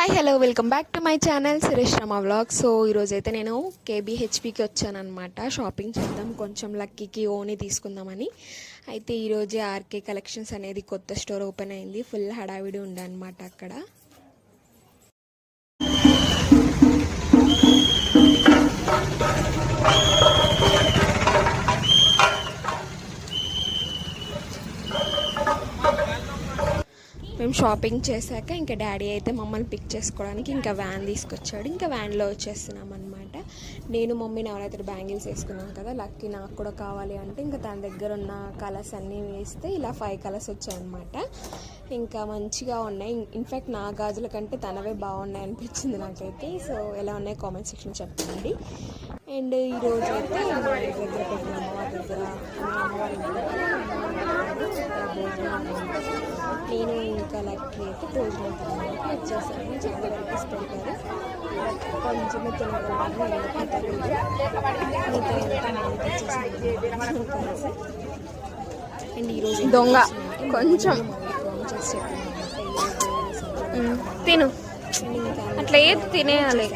Hi hello welcome back to my channel Suresh Rama vlog. So ఈరోజు అయితే నేను కేబీహెచ్పికి వచ్చానమాట. షాపింగ్ చేద్దాం, కొంచెం లక్కీకి ఓని తీసుకుందామని. అయితే ఈరోజే ఆర్కే కలెక్షన్స్ అనేది కొత్త స్టోర్ ఓపెన్ అయింది. ఫుల్ హడావిడి ఉండే అనమాట అక్కడ. మేము షాపింగ్ చేశాక ఇంకా డాడీ అయితే మమ్మల్ని పిక్ చేసుకోవడానికి ఇంకా వ్యాన్ తీసుకొచ్చాడు. ఇంకా వ్యాన్లో వచ్చేస్తున్నాం అనమాట. నేను మమ్మీ నవరాత్రి బ్యాంగిల్స్ వేసుకున్నాం కదా, లక్కీ నాకు కూడా కావాలి అంటే ఇంకా తన దగ్గర ఉన్న కలర్స్ అన్నీ వేస్తే ఇలా 5 కలర్స్ వచ్చాయన్నమాట. ఇంకా మంచిగా ఉన్నాయి. ఇన్ఫ్యాక్ట్ నా గాజుల కంటే తనవే బాగున్నాయి అనిపించింది నాకైతే. సో ఎలా ఉన్నాయి కామెంట్ సెక్షన్ చెప్పండి. అండ్ ఈరోజు అయితే దగ్గర పెట్టిన అమ్మవారి దగ్గర నేను ఇంకా లక్కీ అయితే భోజనం తినడానికి వచ్చేసాను. చాలా వెరైటీస్ పెట్టారు. కొంచెమే తినగలను, అండ్ ఈరోజు దొంగ కొంచెం తిను, అట్లా ఏది తినేయాలి.